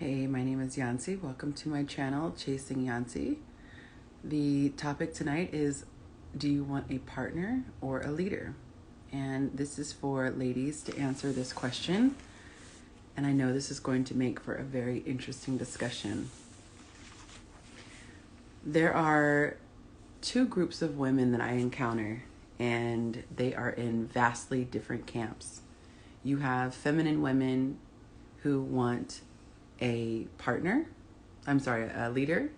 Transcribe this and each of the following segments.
Hey, my name is Yancy. Welcome to my channel, Chasing Yancy. The topic tonight is, do you want a partner or a leader? And this is for ladies to answer this question. And I know this is going to make for a very interesting discussion. There are two groups of women that I encounter, and they are in vastly different camps. You have feminine women who want a leader,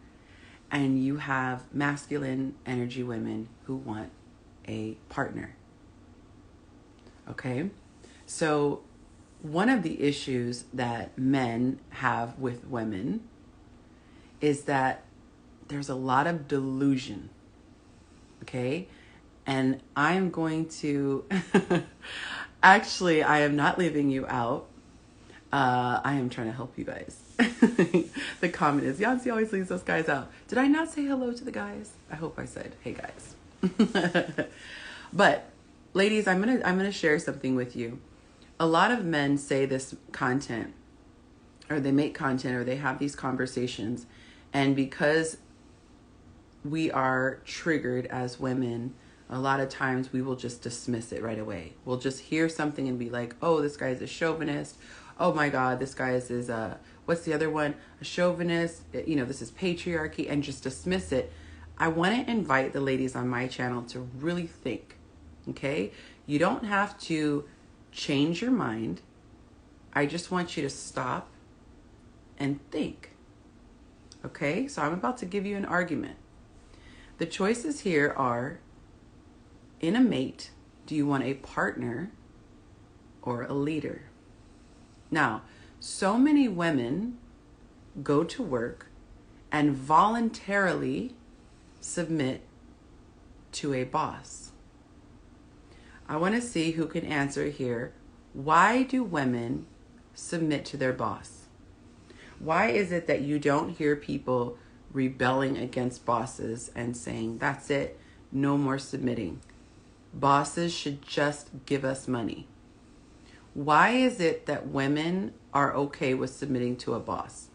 and you have masculine energy women who want a partner. Okay? So one of the issues that men have with women is that there's a lot of delusion. Okay? And I'm going to actually, I am not leaving you out. I am trying to help you guys. The comment is, Yancy always leaves those guys out. Did I not say hello to the guys? I hope I said, hey guys. But ladies, I'm gonna share something with you. A lot of men say this content, or they make content, or they have these conversations, and because we are triggered as women, a lot of times we will just dismiss it right away. We'll just hear something and be like, oh, this guy's a chauvinist. Oh my God, this guy is what's the other one? A chauvinist. You know, this is patriarchy, and just dismiss it. I want to invite the ladies on my channel to really think, okay? You don't have to change your mind. I just want you to stop and think, okay? So I'm about to give you an argument. The choices here are, in a mate, do you want a partner or a leader? Now, so many women go to work and voluntarily submit to a boss. I want to see who can answer here. Why do women submit to their boss? Why is it that you don't hear people rebelling against bosses and saying, that's it, no more submitting? Bosses should just give us money. Why is it that women are okay with submitting to a boss?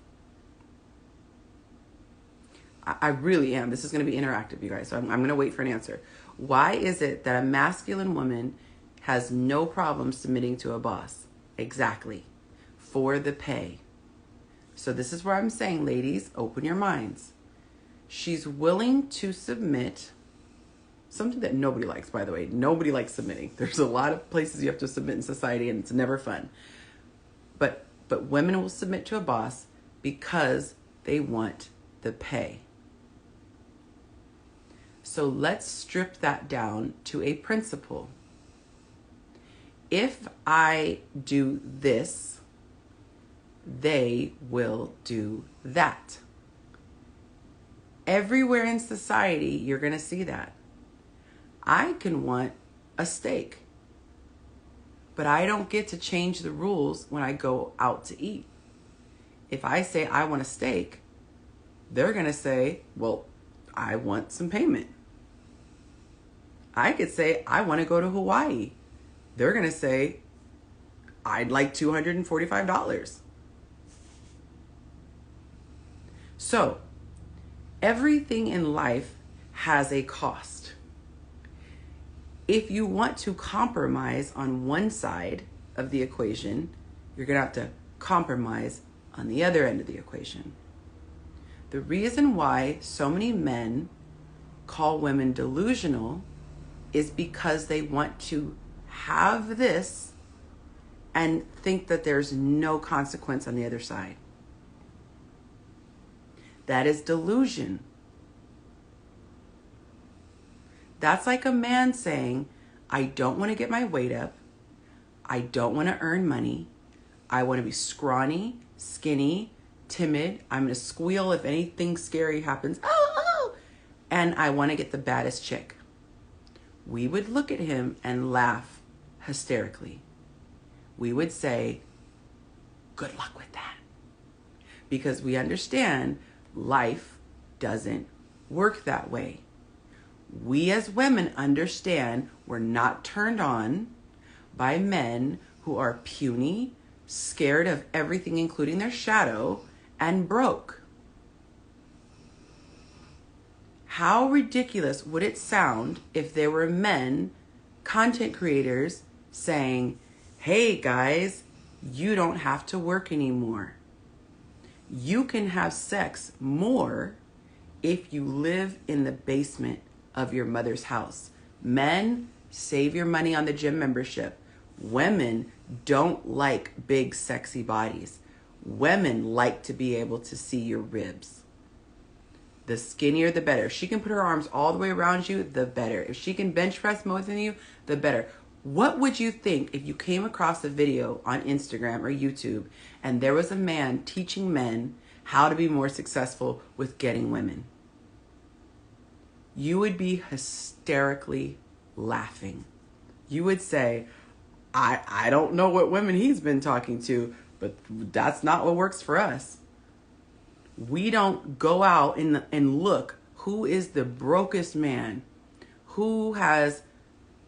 I really am. This is going to be interactive, you guys. So I'm going to wait for an answer. Why is it that a masculine woman has no problem submitting to a boss? Exactly. For the pay. So this is where I'm saying, ladies, open your minds. She's willing to submit. Something that nobody likes, by the way. Nobody likes submitting. There's a lot of places you have to submit in society, and it's never fun. But women will submit to a boss because they want the pay. So let's strip that down to a principle. If I do this, they will do that. Everywhere in society, you're going to see that. I can want a steak, but I don't get to change the rules when I go out to eat. If I say I want a steak, they're going to say, well, I want some payment. I could say I want to go to Hawaii. They're going to say, I'd like $245. So everything in life has a cost. If you want to compromise on one side of the equation, you're going to have to compromise on the other end of the equation. The reason why so many men call women delusional is because they want to have this and think that there's no consequence on the other side. That is delusion. That's like a man saying, I don't want to get my weight up. I don't want to earn money. I want to be scrawny, skinny, timid. I'm going to squeal if anything scary happens. Oh. And I want to get the baddest chick. We would look at him and laugh hysterically. We would say, good luck with that. Because we understand life doesn't work that way. We as women understand we're not turned on by men who are puny, scared of everything, including their shadow, and broke. How ridiculous would it sound if there were men, content creators, saying, hey guys, you don't have to work anymore. You can have sex more if you live in the basement of your mother's house. Men, save your money on the gym membership. Women don't like big, sexy bodies. Women like to be able to see your ribs. The skinnier, the better. If she can put her arms all the way around you, the better. If she can bench press more than you, the better. What would you think if you came across a video on Instagram or YouTube and there was a man teaching men how to be more successful with getting women? You would be hysterically laughing. You would say, I don't know what women he's been talking to, but that's not what works for us. We don't go out and look who is the brokest man, who has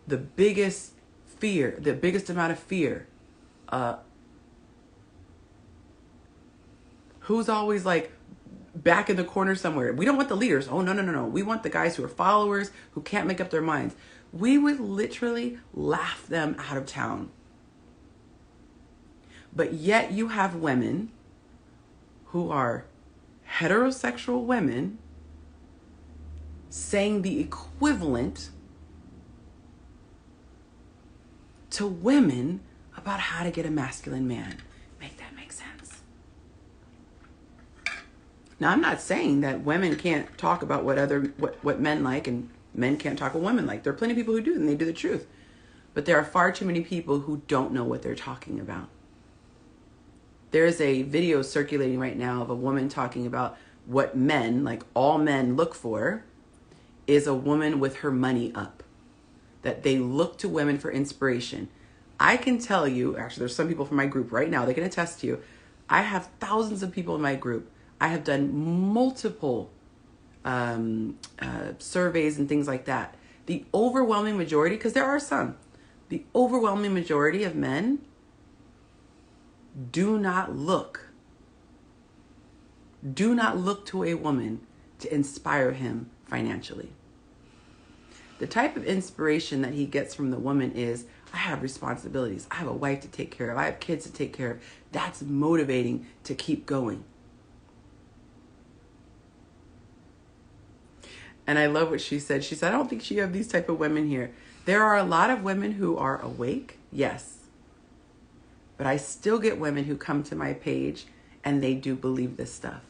the biggest fear, the biggest amount of fear, who's always like back in the corner somewhere. We don't want the leaders. Oh, no. We want the guys who are followers, who can't make up their minds. We would literally laugh them out of town. But yet you have women who are heterosexual women saying the equivalent to women about how to get a masculine man. Make that make sense? Now, I'm not saying that women can't talk about what men like and men can't talk what women like. There are plenty of people who do, and they do the truth. But there are far too many people who don't know what they're talking about. There's a video circulating right now of a woman talking about what men, like all men, look for is a woman with her money up. That they look to women for inspiration. I can tell you, actually, there's some people from my group right now, they can attest to you. I have thousands of people in my group. I have done multiple surveys and things like that. The overwhelming majority, because there are some, the overwhelming majority of men do not look to a woman to inspire him financially. The type of inspiration that he gets from the woman is, I have responsibilities. I have a wife to take care of. I have kids to take care of. That's motivating to keep going. And I love what she said. She said, I don't think you have these type of women here. There are a lot of women who are awake, yes. But I still get women who come to my page and they do believe this stuff.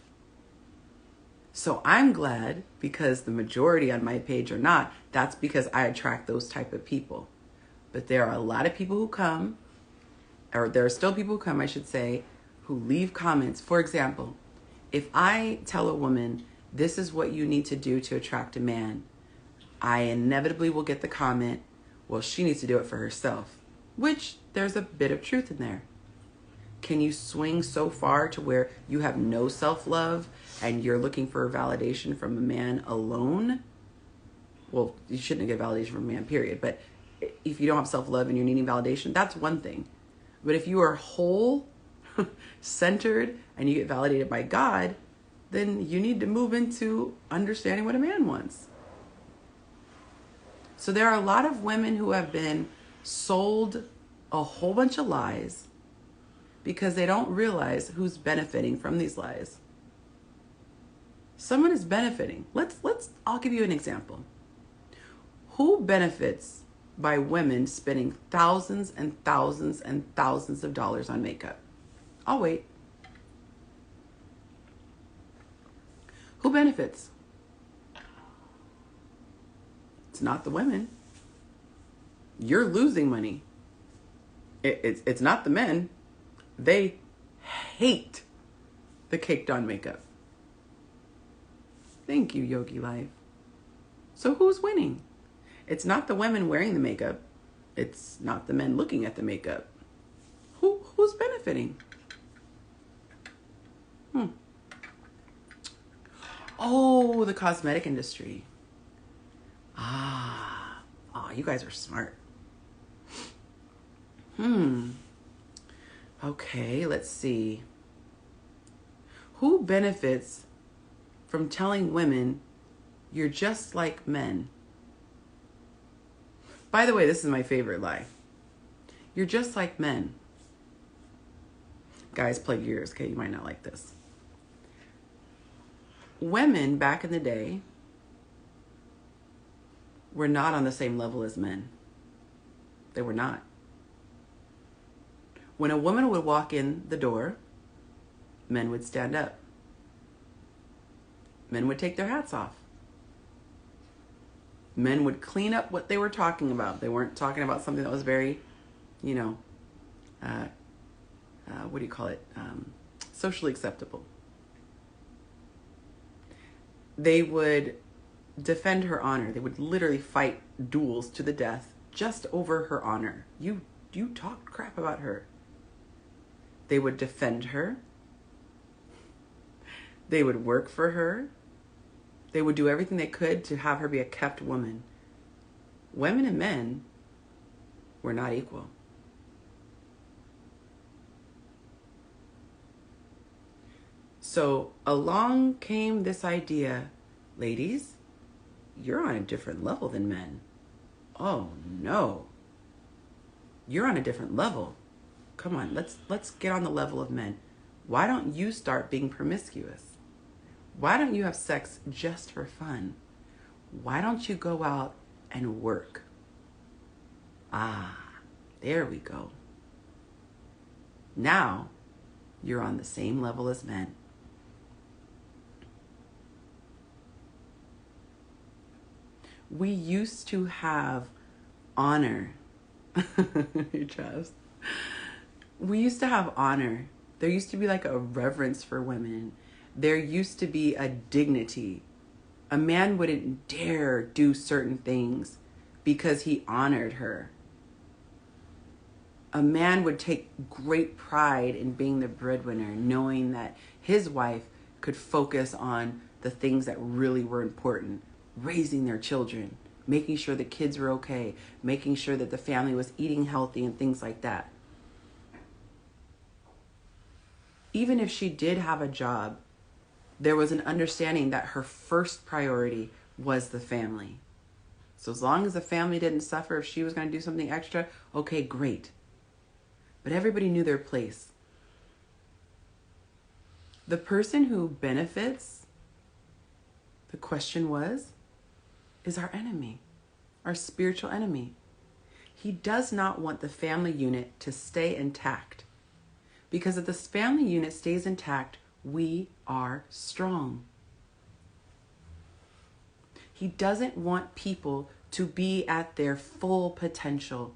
So I'm glad, because the majority on my page are not. That's because I attract those type of people. But there are a lot of people who come, or there are still people who come, I should say, who leave comments. For example, if I tell a woman, this is what you need to do to attract a man, I inevitably will get the comment, well, she needs to do it for herself, which there's a bit of truth in there. Can you swing so far to where you have no self-love and you're looking for validation from a man alone? Well, you shouldn't get validation from a man, period. But if you don't have self-love and you're needing validation, that's one thing. But if you are whole, centered, and you get validated by God, then you need to move into understanding what a man wants. So there are a lot of women who have been sold a whole bunch of lies because they don't realize who's benefiting from these lies. Someone is benefiting. I'll give you an example. Who benefits by women spending thousands and thousands and thousands of dollars on makeup? I'll wait. Who benefits? It's not the women. You're losing money. It's not the men. They hate the caked on makeup. Thank you, Yogi Life. So who's winning? It's not the women wearing the makeup. It's not the men looking at the makeup. Who's benefiting? Oh, the cosmetic industry. You guys are smart. Okay, let's see. Who benefits from telling women you're just like men? By the way, this is my favorite lie. You're just like men. Guys, plug your ears, okay? You might not like this. Women back in the day were not on the same level as men. They were not. When a woman would walk in the door, men would stand up. Men would take their hats off. Men would clean up what they were talking about. They weren't talking about something that was very, what do you call it? Socially acceptable. They would defend her honor. They would literally fight duels to the death just over her honor. You talked crap about her. They would defend her. They would work for her. They would do everything they could to have her be a kept woman. Women and men were not equal. So along came this idea, ladies, you're on a different level than men. Oh no. You're on a different level. Come on, let's get on the level of men. Why don't you start being promiscuous? Why don't you have sex just for fun? Why don't you go out and work? Ah, there we go. Now you're on the same level as men. We used to have honor. Your chest. We used to have honor. There used to be like a reverence for women. There used to be a dignity. A man wouldn't dare do certain things because he honored her. A man would take great pride in being the breadwinner, knowing that his wife could focus on the things that really were important. Raising their children, making sure the kids were okay, making sure that the family was eating healthy and things like that. Even if she did have a job, there was an understanding that her first priority was the family. So as long as the family didn't suffer, if she was going to do something extra, okay, great. But everybody knew their place. The person who benefits, the question was, is our enemy, our spiritual enemy. He does not want the family unit to stay intact. Because if the family unit stays intact, we are strong. He doesn't want people to be at their full potential.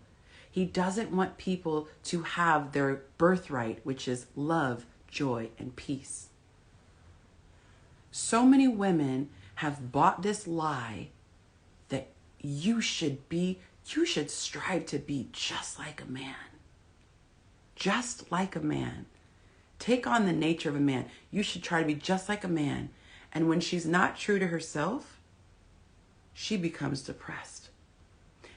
He doesn't want people to have their birthright, which is love, joy, and peace. So many women have bought this lie that you should strive to be just like a man. Just like a man. Take on the nature of a man. You should try to be just like a man. And when she's not true to herself, she becomes depressed.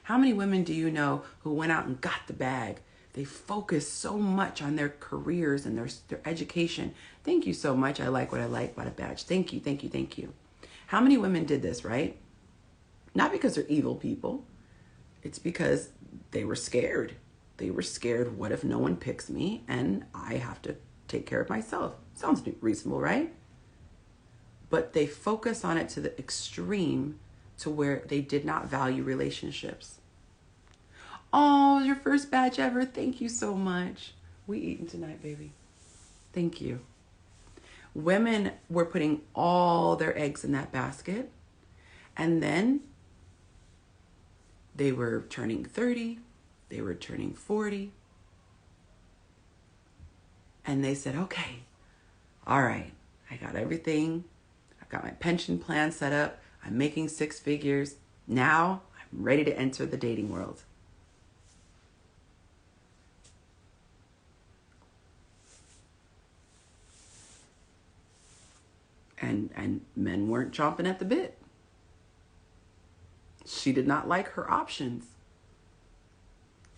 How many women do you know who went out and got the bag? They focus so much on their careers and their education. Thank you so much. I like what I like. Bought a badge. Thank you, thank you, thank you. How many women did this, right? Not because they're evil people. It's because they were scared. They were scared, what if no one picks me and I have to take care of myself? Sounds reasonable, right? But they focus on it to the extreme to where they did not value relationships. Oh, your first batch ever. Thank you so much. We eating tonight, baby. Thank you. Women were putting all their eggs in that basket. And then they were turning 30. They were turning 40. And they said, okay, all right, I got everything. I've got my pension plan set up. I'm making 6 figures. Now I'm ready to enter the dating world. And men weren't chomping at the bit. She did not like her options.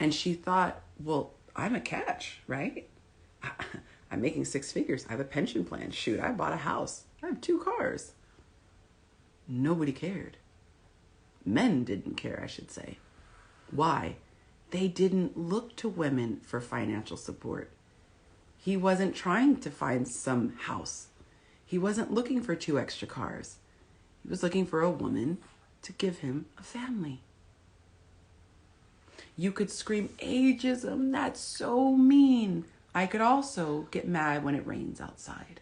And she thought, well, I'm a catch, right? I'm making 6 figures. I have a pension plan. Shoot, I bought a house. I have 2 cars. Nobody cared. Men didn't care, I should say. Why? They didn't look to women for financial support. He wasn't trying to find some house. He wasn't looking for 2 extra cars. He was looking for a woman to give him a family. You could scream, ageism, that's so mean. I could also get mad when it rains outside.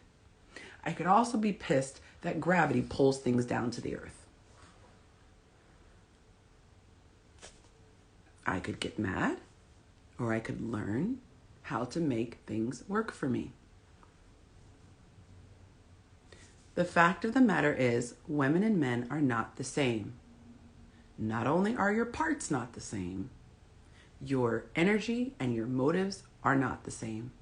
I could also be pissed that gravity pulls things down to the earth. I could get mad, or I could learn how to make things work for me. The fact of the matter is, women and men are not the same. Not only are your parts not the same, your energy and your motives are not the same.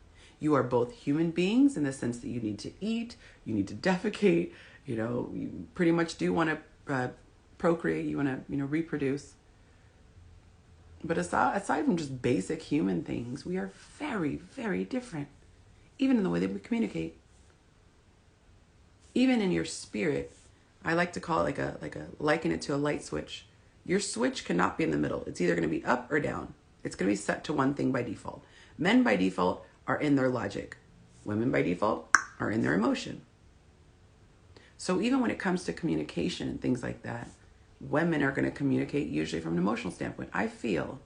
You are both human beings in the sense that you need to eat, you need to defecate, you pretty much do want to procreate, you want to, reproduce. But aside from just basic human things, we are very, very different, even in the way that we communicate. Even in your spirit, I like to call it liken it to a light switch. Your switch cannot be in the middle. It's either going to be up or down. It's going to be set to one thing by default. Men by default are in their logic. Women by default are in their emotion. So even when it comes to communication and things like that, women are going to communicate usually from an emotional standpoint. I feel.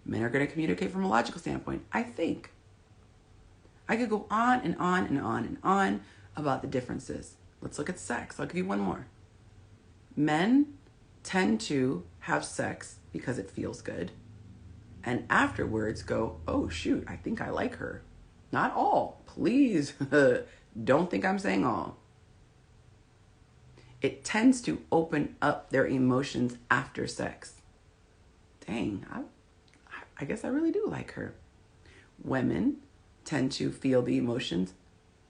Men are going to communicate from a logical standpoint. I think. I could go on and on and on and on about the differences. Let's look at sex. I'll give you one more. Men tend to have sex because it feels good. And afterwards go, oh shoot, I think I like her. Not all. Please don't think I'm saying all. It tends to open up their emotions after sex. Dang, I guess I really do like her. Women tend to feel the emotions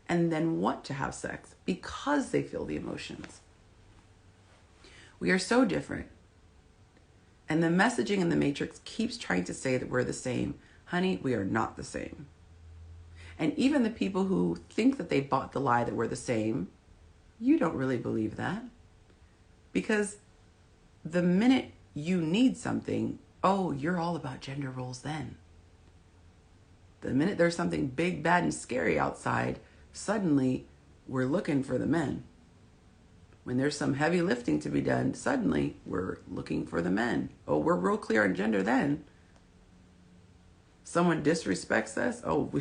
and then want to have sex because they feel the emotions. We are so different. And the messaging in the Matrix keeps trying to say that we're the same. Honey, we are not the same. And even the people who think that they bought the lie that we're the same, you don't really believe that. Because the minute you need something, oh, you're all about gender roles then. The minute there's something big, bad, and scary outside, suddenly we're looking for the men. When there's some heavy lifting to be done, suddenly we're looking for the men. Oh, we're real clear on gender then. Someone disrespects us, oh,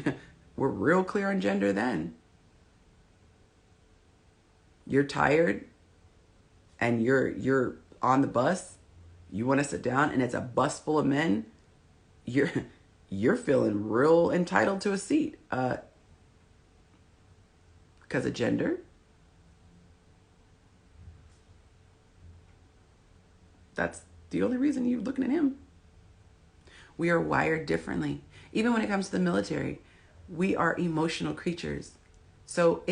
we're real clear on gender then. You're tired and you're on the bus, you want to sit down and it's a bus full of men, you're feeling real entitled to a seat. Because of gender? That's the only reason you're looking at him. We are wired differently. Even when it comes to the military, we are emotional creatures. So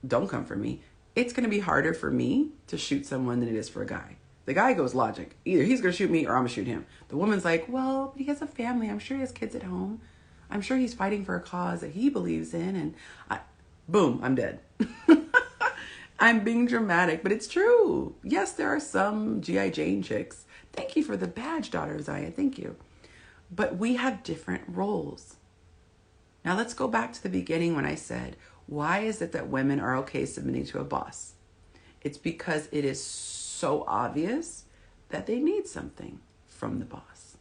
don't come for me. It's going to be harder for me to shoot someone than it is for a guy. The guy goes logic. Either he's going to shoot me or I'm going to shoot him. The woman's like, well, he has a family. I'm sure he has kids at home. I'm sure he's fighting for a cause that he believes in. And boom, I'm dead. I'm being dramatic, but it's true. Yes, there are some G.I. Jane chicks. Thank you for the badge, daughter of Zion. Thank you. But we have different roles. Now let's go back to the beginning when I said, why is it that women are okay submitting to a boss? It's because it is so obvious that they need something from the boss.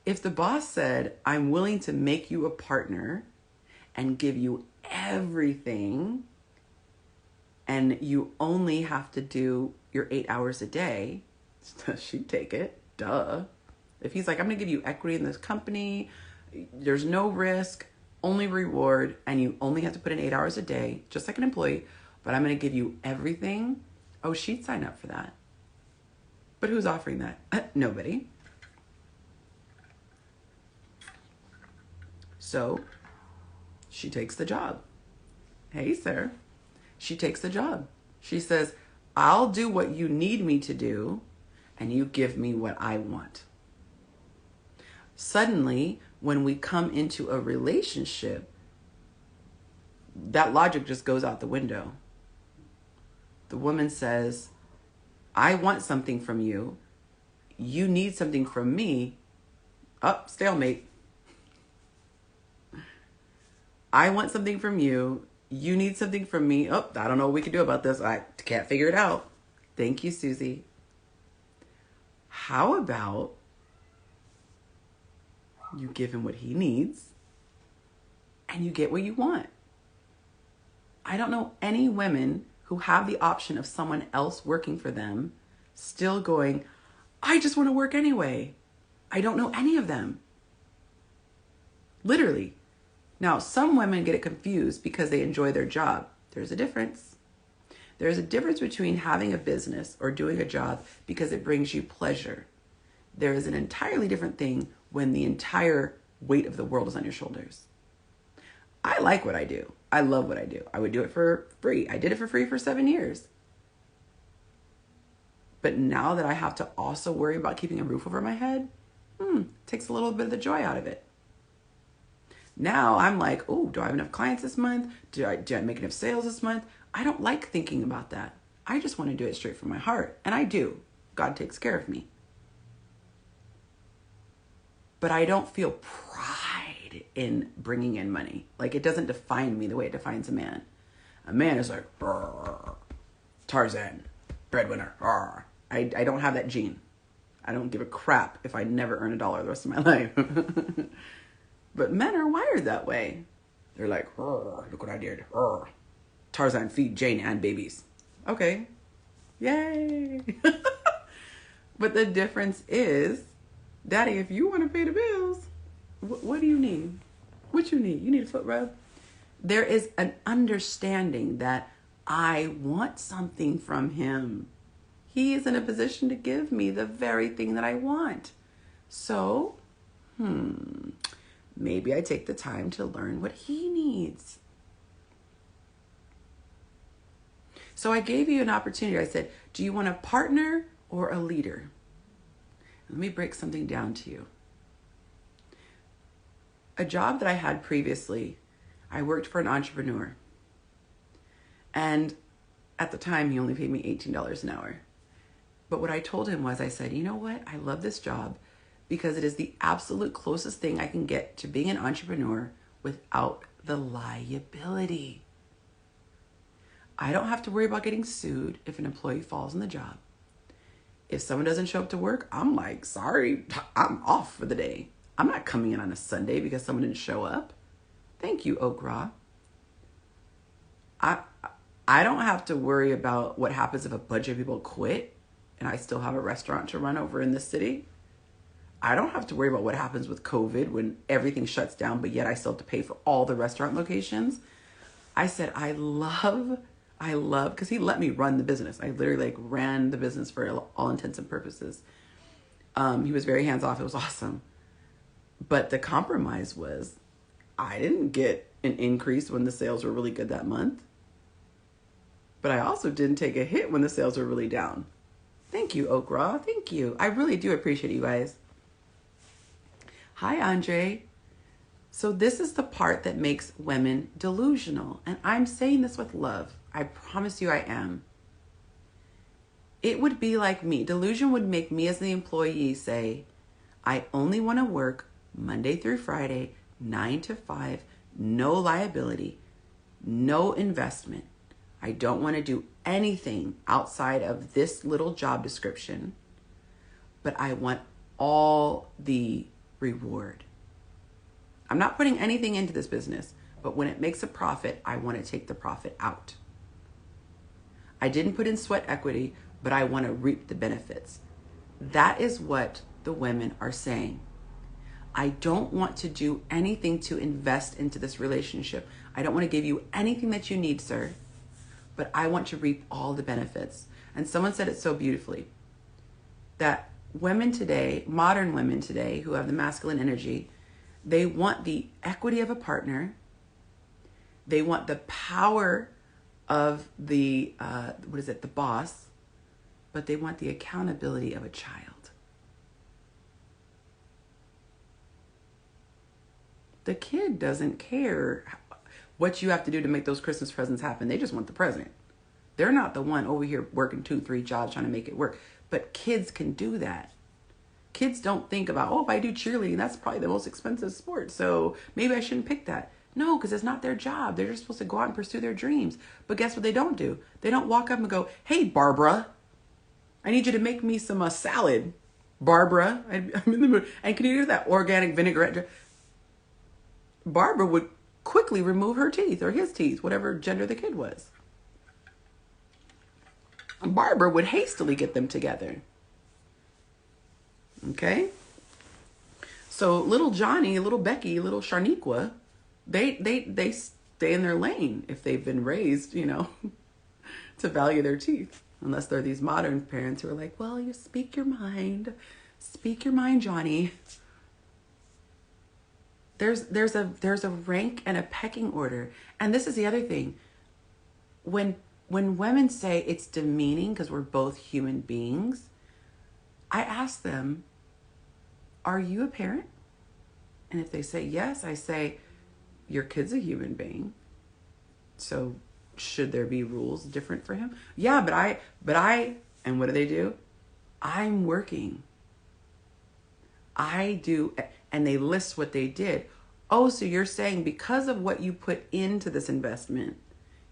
If the boss said, I'm willing to make you a partner and give you everything, and you only have to do your 8 hours a day, she'd take it, duh. If he's like, I'm gonna give you equity in this company, there's no risk, only reward, and you only have to put in 8 hours a day, just like an employee, but I'm gonna give you everything, oh, she'd sign up for that. But who's offering that? Nobody. So she takes the job. Hey, sir. She takes the job. She says, I'll do what you need me to do, and you give me what I want. Suddenly, when we come into a relationship, that logic just goes out the window. The woman says, I want something from you. You need something from me. Stalemate. I want something from you. You need something from me. I don't know what we can do about this. I can't figure it out. Thank you, Susie. How about you give him what he needs and you get what you want? I don't know any women who have the option of someone else working for them still going, I just want to work anyway. I don't know any of them. Literally. Now, some women get it confused because they enjoy their job. There's a difference. There's a difference between having a business or doing a job because it brings you pleasure. There is an entirely different thing when the entire weight of the world is on your shoulders. I like what I do. I love what I do. I would do it for free. I did it for free for 7 years. But now that I have to also worry about keeping a roof over my head, takes a little bit of the joy out of it. Now I'm like, oh, do I have enough clients this month? Do I make enough sales this month? I don't like thinking about that. I just want to do it straight from my heart. And I do. God takes care of me. But I don't feel pride in bringing in money. Like, it doesn't define me the way it defines a man. A man is like, Tarzan, breadwinner. I don't have that gene. I don't give a crap if I never earn $1 the rest of my life. But men are wired that way. They're like, look what I did. Tarzan, feed Jane and babies. Okay. Yay. But the difference is, Daddy, if you want to pay the bills, what do you need? What you need? You need a foot rub? There is an understanding that I want something from him. He is in a position to give me the very thing that I want. So, maybe I take the time to learn what he needs. So I gave you an opportunity. I said, do you want a partner or a leader? Let me break something down to you. A job that I had previously, I worked for an entrepreneur. And at the time, he only paid me $18 an hour. But what I told him was, I said, you know what? I love this job because it is the absolute closest thing I can get to being an entrepreneur without the liability. I don't have to worry about getting sued if an employee falls on the job. If someone doesn't show up to work, I'm like, sorry, I'm off for the day. I'm not coming in on a Sunday because someone didn't show up. Thank you, Okra. I don't have to worry about what happens if a bunch of people quit and I still have a restaurant to run over in this city. I don't have to worry about what happens with COVID when everything shuts down, but yet I still have to pay for all the restaurant locations. I said, I love, because he let me run the business. I literally ran the business for all intents and purposes. He was very hands off. It was awesome. But the compromise was I didn't get an increase when the sales were really good that month. But I also didn't take a hit when the sales were really down. Thank you, Okra. Thank you. I really do appreciate you guys. Hi, Andre. So this is the part that makes women delusional. And I'm saying this with love. I promise you I am. It would be like me. Delusion would make me as the employee say, I only want to work Monday through Friday, 9 to 5, no liability, no investment. I don't want to do anything outside of this little job description, but I want all the reward. I'm not putting anything into this business, but when it makes a profit, I want to take the profit out. I didn't put in sweat equity, but I want to reap the benefits. That is what the women are saying. I don't want to do anything to invest into this relationship. I don't want to give you anything that you need, sir, but I want to reap all the benefits. And someone said it so beautifully, that women today, modern women today who have the masculine energy, they want the equity of a partner. They want the power of the, the boss, but they want the accountability of a child. The kid doesn't care what you have to do to make those Christmas presents happen. They just want the present. They're not the one over here working 2-3 jobs trying to make it work. But kids can do that. Kids don't think about, oh, if I do cheerleading, that's probably the most expensive sport, so maybe I shouldn't pick that. No, because it's not their job. They're just supposed to go out and pursue their dreams. But guess what they don't do? They don't walk up and go, hey, Barbara, I need you to make me some salad. Barbara, I'm in the mood. And can you do that organic vinaigrette? Barbara would quickly remove her teeth or his teeth, whatever gender the kid was. Barbara would hastily get them together. Okay? So little Johnny, little Becky, little Sharniqua, they stay in their lane if they've been raised, to value their teeth. Unless they're these modern parents who are like, well, you speak your mind. Speak your mind, Johnny. There's a rank and a pecking order. And this is the other thing. When women say it's demeaning because we're both human beings, I ask them, are you a parent? And if they say yes, I say, your kid's a human being. So should there be rules different for him? Yeah, but I, and what do? I'm working. I do, and they list what they did. Oh, so you're saying because of what you put into this investment,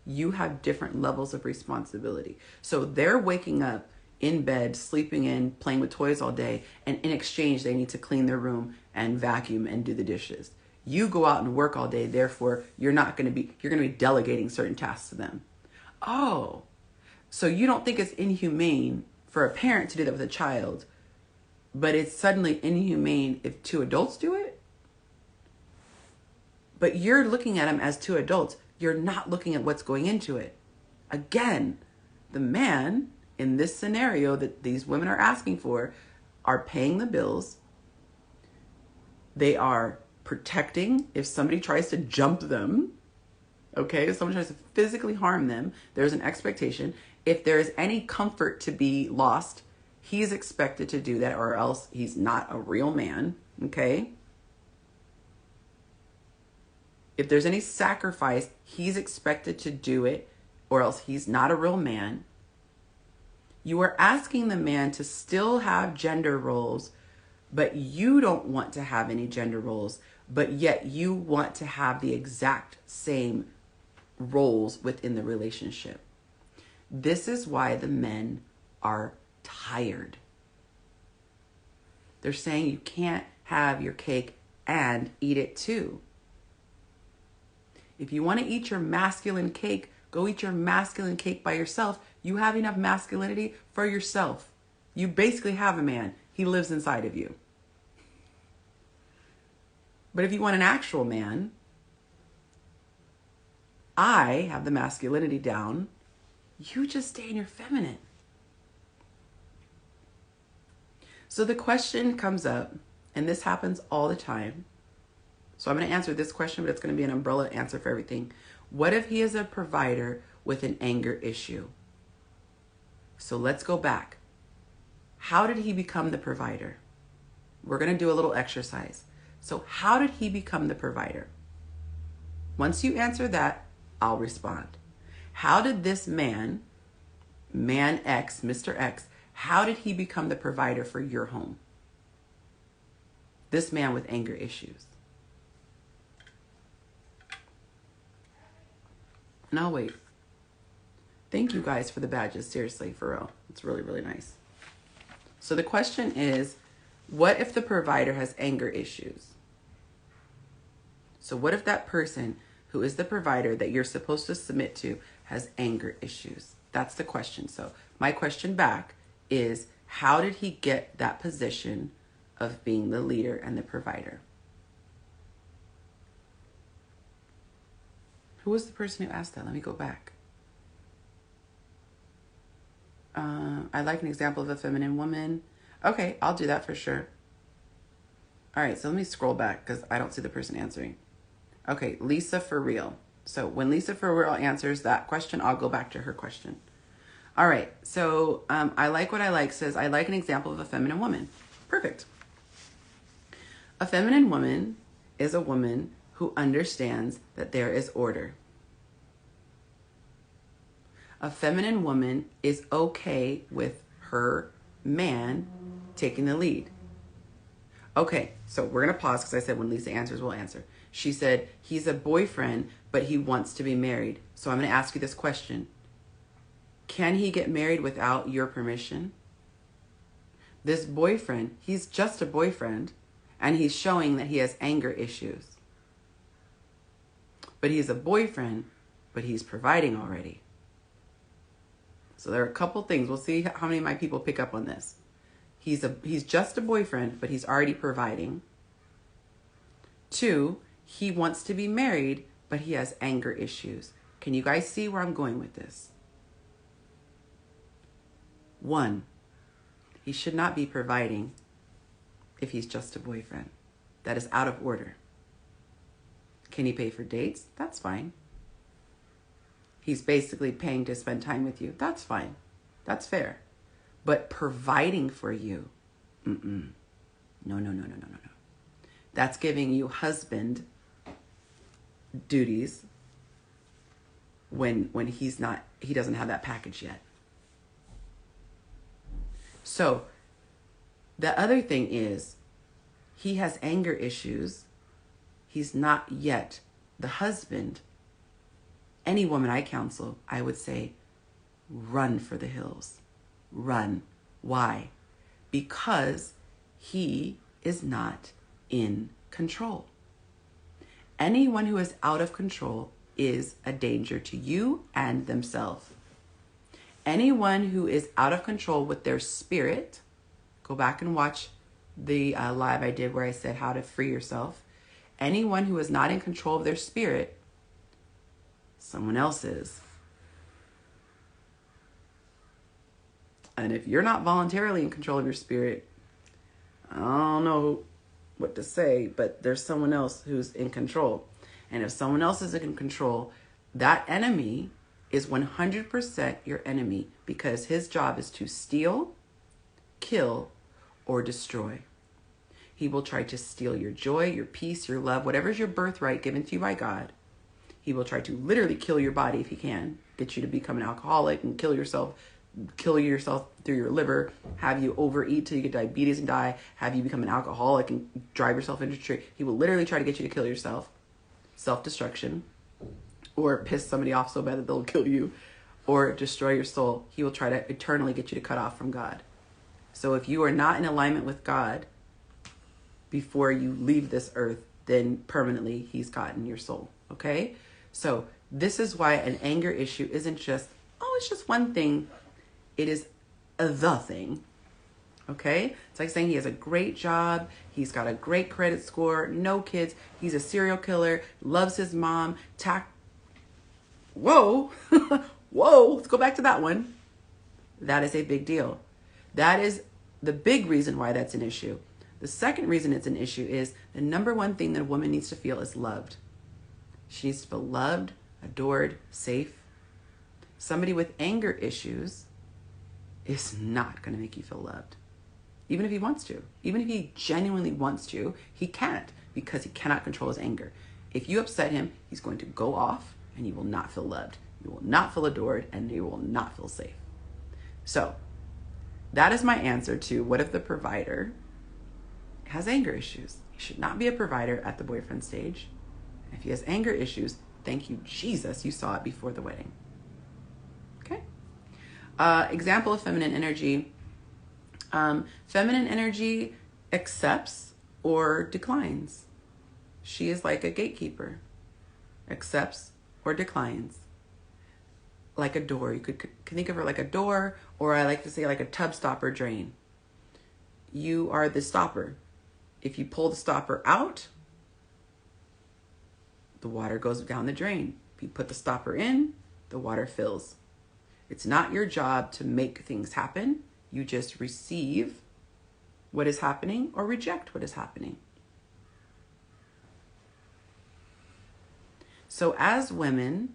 you have different levels of responsibility. So they're waking up in bed, sleeping in, playing with toys all day, and in exchange, they need to clean their room and vacuum and do the dishes. You go out and work all day, therefore, you're going to be delegating certain tasks to them. Oh, so you don't think it's inhumane for a parent to do that with a child, but it's suddenly inhumane if 2 adults do it? But you're looking at them as 2 adults. You're not looking at what's going into it. Again, the man in this scenario that these women are asking for are paying the bills. They are protecting if somebody tries to jump them. Okay, if someone tries to physically harm them, there's an expectation. If there is any comfort to be lost, he's expected to do that, or else he's not a real man. Okay? If there's any sacrifice, he's expected to do it, or else he's not a real man. You are asking the man to still have gender roles, but you don't want to have any gender roles, but yet you want to have the exact same roles within the relationship. This is why the men are tired. They're saying you can't have your cake and eat it too. If you want to eat your masculine cake, go eat your masculine cake by yourself. You have enough masculinity for yourself. You basically have a man. He lives inside of you. But if you want an actual man, I have the masculinity down. You just stay in your feminine. So the question comes up, and this happens all the time. So I'm going to answer this question, but it's going to be an umbrella answer for everything. What if he is a provider with an anger issue? So let's go back. How did he become the provider? We're going to do a little exercise. So how did he become the provider? Once you answer that, I'll respond. How did this man X, Mr. X, how did he become the provider for your home? This man with anger issues. And I'll wait. Thank you guys for the badges. Seriously, for real. It's really, really nice. So the question is, what if the provider has anger issues? So what if that person who is the provider that you're supposed to submit to has anger issues? That's the question. So my question back is, how did he get that position of being the leader and the provider? Who was the person who asked that? Let me go back. I'd like an example of a feminine woman. Okay, I'll do that for sure. All right, so let me scroll back because I don't see the person answering. Okay, Lisa for real. So when Lisa for real answers that question, I'll go back to her question. All right, so I like what I like says, I like an example of a feminine woman. Perfect. A feminine woman is a woman who understands that there is order. A feminine woman is okay with her man taking the lead. Okay, so we're going to pause because I said when Lisa answers, we'll answer. She said, he's a boyfriend, but he wants to be married. So I'm going to ask you this question. Can he get married without your permission? This boyfriend, he's just a boyfriend, and he's showing that he has anger issues. But he's a boyfriend, but he's providing already. So there are a couple things. We'll see how many of my people pick up on this. He's just a boyfriend, but he's already providing. 2, he wants to be married, but he has anger issues. Can you guys see where I'm going with this? 1, he should not be providing if he's just a boyfriend. That is out of order. Can he pay for dates? That's fine. He's basically paying to spend time with you. That's fine. That's fair. But providing for you, no. That's giving you husband duties when he doesn't have that package yet. So the other thing is he has anger issues. He's not yet the husband. Any woman I counsel, I would say, run for the hills. Run. Why? Because he is not in control. Anyone who is out of control is a danger to you and themselves. Anyone who is out of control with their spirit, go back and watch the live I did where I said how to free yourself. Anyone who is not in control of their spirit, someone else is. And if you're not voluntarily in control of your spirit, I don't know what to say, but there's someone else who's in control. And if someone else is in control, that enemy is 100% your enemy, because his job is to steal, kill, or destroy. He will try to steal your joy, your peace, your love, whatever is your birthright given to you by God. He will try to literally kill your body if he can, get you to become an alcoholic and kill yourself through your liver, have you overeat till you get diabetes and die, have you become an alcoholic and drive yourself into a tree. He will literally try to get you to kill yourself, self-destruction, or piss somebody off so bad that they'll kill you, or destroy your soul. He will try to eternally get you to cut off from God. So if you are not in alignment with God before you leave this earth, then permanently he's gotten your soul. Okay? So this is why an anger issue isn't just, it's just one thing. It is the thing. Okay? It's like saying he has a great job. He's got a great credit score. No kids. He's a serial killer. Loves his mom. Whoa. Whoa. Let's go back to that one. That is a big deal. That is the big reason why that's an issue. The second reason it's an issue is the number one thing that a woman needs to feel is loved. She needs to feel loved, adored, safe. Somebody with anger issues is not going to make you feel loved. Even if he wants to. Even if he genuinely wants to, he can't, because he cannot control his anger. If you upset him, he's going to go off and you will not feel loved. You will not feel adored, and you will not feel safe. So that is my answer to what if the provider has anger issues. He should not be a provider at the boyfriend stage. If he has anger issues, thank you, Jesus, you saw it before the wedding. Okay? Example of feminine energy. Feminine energy accepts or declines. She is like a gatekeeper. Accepts or declines. Like a door. You could think of her like a door, or I like to say like a tub stopper drain. You are the stopper. If you pull the stopper out, the water goes down the drain. If you put the stopper in, the water fills. It's not your job to make things happen. You just receive what is happening or reject what is happening. So as women,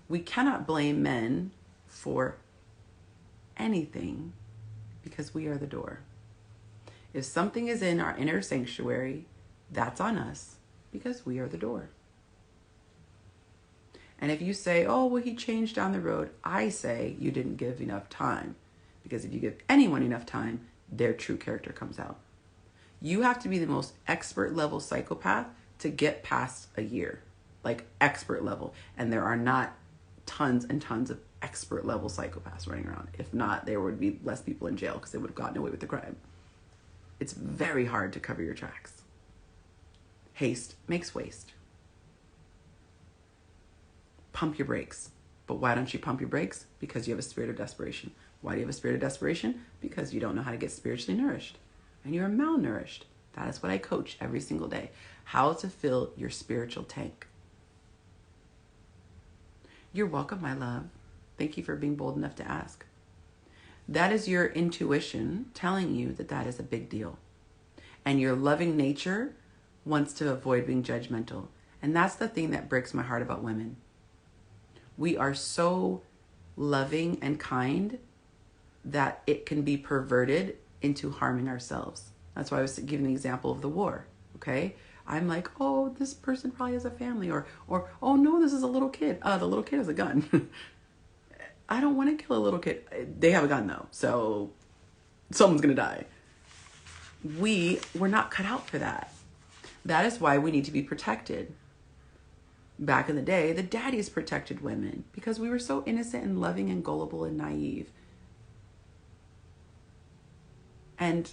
we cannot blame men for anything because we are the door. If something is in our inner sanctuary, that's on us. Because we are the door. And if you say, oh, well, he changed down the road, I say you didn't give enough time. Because if you give anyone enough time, their true character comes out. You have to be the most expert level psychopath to get past a year. Like expert level. And there are not tons and tons of expert level psychopaths running around. If not, there would be less people in jail because they would have gotten away with the crime. It's very hard to cover your tracks. Haste makes waste. Pump your brakes. But why don't you pump your brakes? Because you have a spirit of desperation. Why do you have a spirit of desperation? Because you don't know how to get spiritually nourished. And you're malnourished. That is what I coach every single day. How to fill your spiritual tank. You're welcome, my love. Thank you for being bold enough to ask. That is your intuition telling you that that is a big deal. And your loving nature wants to avoid being judgmental. And that's the thing that breaks my heart about women. We are so loving and kind that it can be perverted into harming ourselves. That's why I was giving the example of the war, okay? I'm like, oh, this person probably has a family, or oh no, this is a little kid. The little kid has a gun. I don't want to kill a little kid. They have a gun though, so someone's gonna die. We're not cut out for that. That is why we need to be protected. Back in the day, the daddies protected women because we were so innocent and loving and gullible and naive. And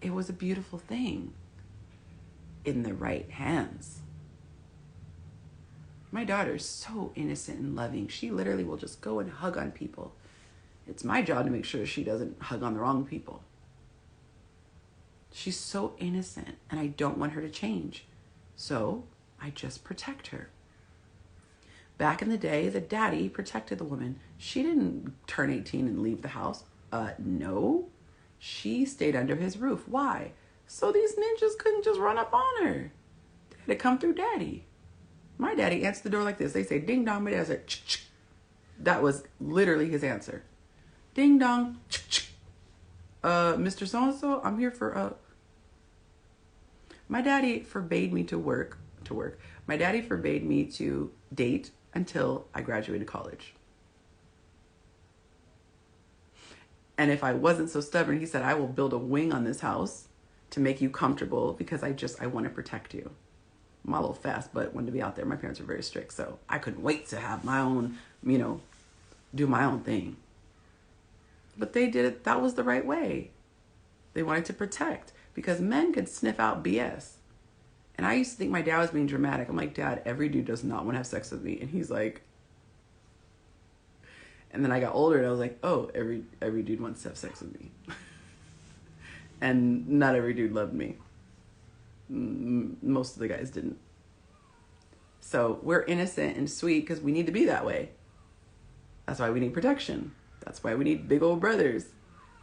it was a beautiful thing in the right hands. My daughter's so innocent and loving. She literally will just go and hug on people. It's my job to make sure she doesn't hug on the wrong people. She's so innocent and I don't want her to change. So I just protect her. Back in the day, the daddy protected the woman. She didn't turn 18 and leave the house. No. She stayed under his roof. Why? So these ninjas couldn't just run up on her. They had to come through daddy. My daddy answered the door like this. They say, ding dong. My dad said, ch-ch. That was literally his answer. Ding dong. Ch-ch. Mr. So-and-so, I'm here for, My daddy forbade me to work. My daddy forbade me to date until I graduated college. And if I wasn't so stubborn, he said, I will build a wing on this house to make you comfortable because I want to protect you. My little fast butt wanted to be out there. My parents were very strict, so I couldn't wait to have my own, do my own thing. But they did it. That was the right way. They wanted to protect because men could sniff out BS. And I used to think my dad was being dramatic. I'm like, Dad, every dude does not want to have sex with me. And he's like, and then I got older and I was like, oh, every dude wants to have sex with me. And not every dude loved me. Most of the guys didn't. So we're innocent and sweet because we need to be that way. That's why we need protection. That's why we need big old brothers.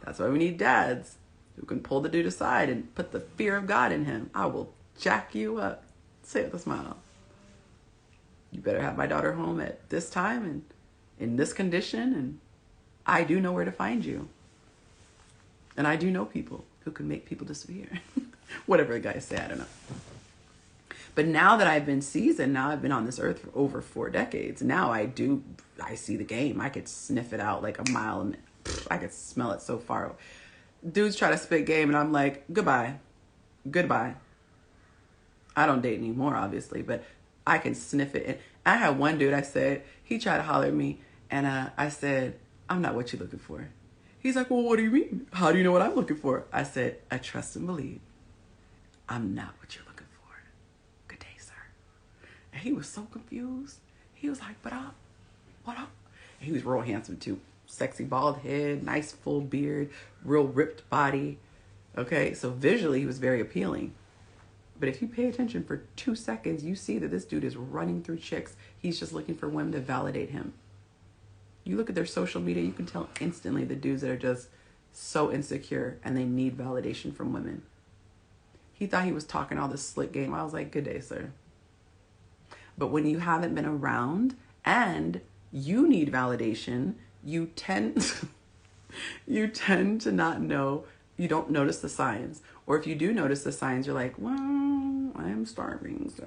That's why we need dads who can pull the dude aside and put the fear of God in him. I will jack you up. Say it with a smile. You better have my daughter home at this time and in this condition, and I do know where to find you. And I do know people who can make people disappear. Whatever the guys say, I don't know. But now that I've been seasoned, now I've been on this earth for over 4 decades, now I see the game. I could sniff it out like a mile, and I could smell it so far. Dudes try to spit game, and I'm like, goodbye. I don't date anymore, obviously, but I can sniff it. And I had one dude, he tried to holler at me, and I said, I'm not what you're looking for. He's like, well, what do you mean? How do you know what I'm looking for? I said, I trust and believe. I'm not what you're looking for. Good day, sir. And he was so confused. He was like, what up? And he was real handsome too. Sexy bald head, nice full beard, real ripped body. Okay, so visually he was very appealing. But if you pay attention for 2 seconds, you see that this dude is running through chicks. He's just looking for women to validate him. You look at their social media, you can tell instantly the dudes that are just so insecure and they need validation from women. He thought he was talking all this slick game. I was like, good day, sir. But when you haven't been around and you need validation, you tend to not know. You don't notice the signs. Or if you do notice the signs, you're like, well, I'm starving. So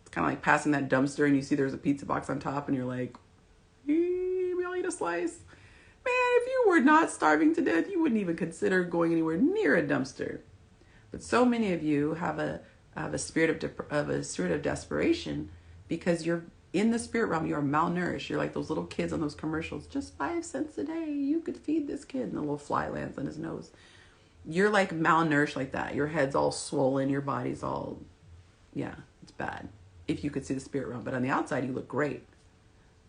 it's kind of like passing that dumpster and you see there's a pizza box on top and you're like, maybe I'll eat a slice. Man, if you were not starving to death, you wouldn't even consider going anywhere near a dumpster. But so many of you have a spirit of desperation because you're in the spirit realm. You are malnourished. You're like those little kids on those commercials. Just 5 cents a day, you could feed this kid, and the little fly lands on his nose. You're like malnourished like that. Your head's all swollen. Your body's all, yeah, it's bad. If you could see the spirit realm, but on the outside you look great.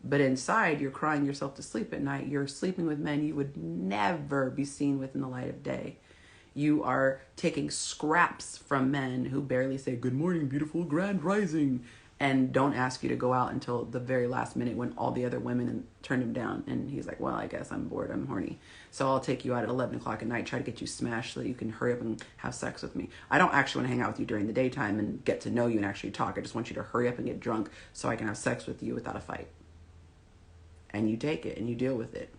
But inside, you're crying yourself to sleep at night. You're sleeping with men you would never be seen with in the light of day. You are taking scraps from men who barely say, good morning, beautiful, grand rising, and don't ask you to go out until the very last minute when all the other women turned him down. And he's like, well, I guess I'm bored. I'm horny. So I'll take you out at 11 o'clock at night, try to get you smashed so that you can hurry up and have sex with me. I don't actually want to hang out with you during the daytime and get to know you and actually talk. I just want you to hurry up and get drunk so I can have sex with you without a fight. And you take it and you deal with it.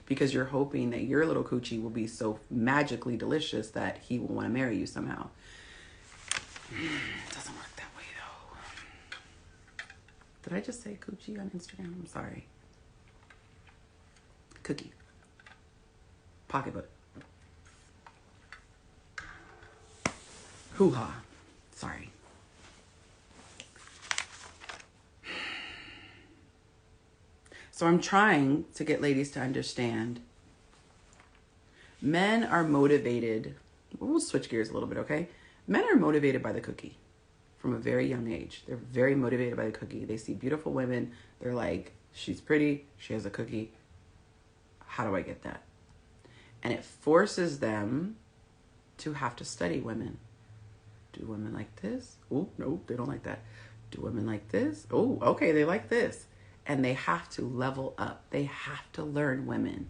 Because you're hoping that your little coochie will be so magically delicious that he will want to marry you somehow. It doesn't work that way though. Did I just say coochie on Instagram? I'm sorry. Cookie. Pocketbook. Hoo-ha. Sorry. So I'm trying to get ladies to understand. Men are motivated. We'll switch gears a little bit, okay? Men are motivated by the cookie from a very young age. They're very motivated by the cookie. They see beautiful women. They're like, she's pretty. She has a cookie. How do I get that? And it forces them to have to study women. Do women like this? Oh, no, they don't like that. Do women like this? Oh, okay, they like this. And they have to level up. They have to learn women.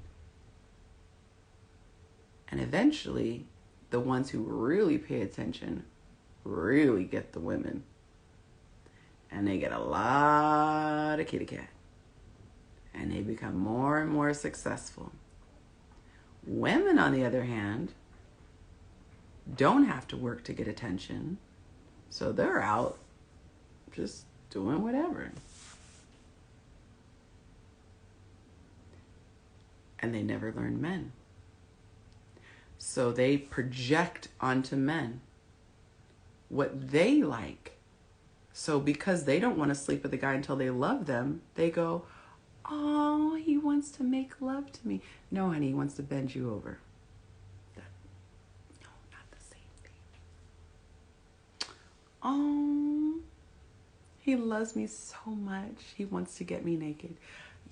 And eventually, the ones who really pay attention really get the women. And they get a lot of kitty cat. And they become more and more successful. Women, on the other hand, don't have to work to get attention. So they're out just doing whatever. And they never learn men. So they project onto men what they like. So because they don't want to sleep with a guy until they love them, they go, oh, he wants to make love to me. No, honey, he wants to bend you over. No, not the same thing. Oh, he loves me so much. He wants to get me naked.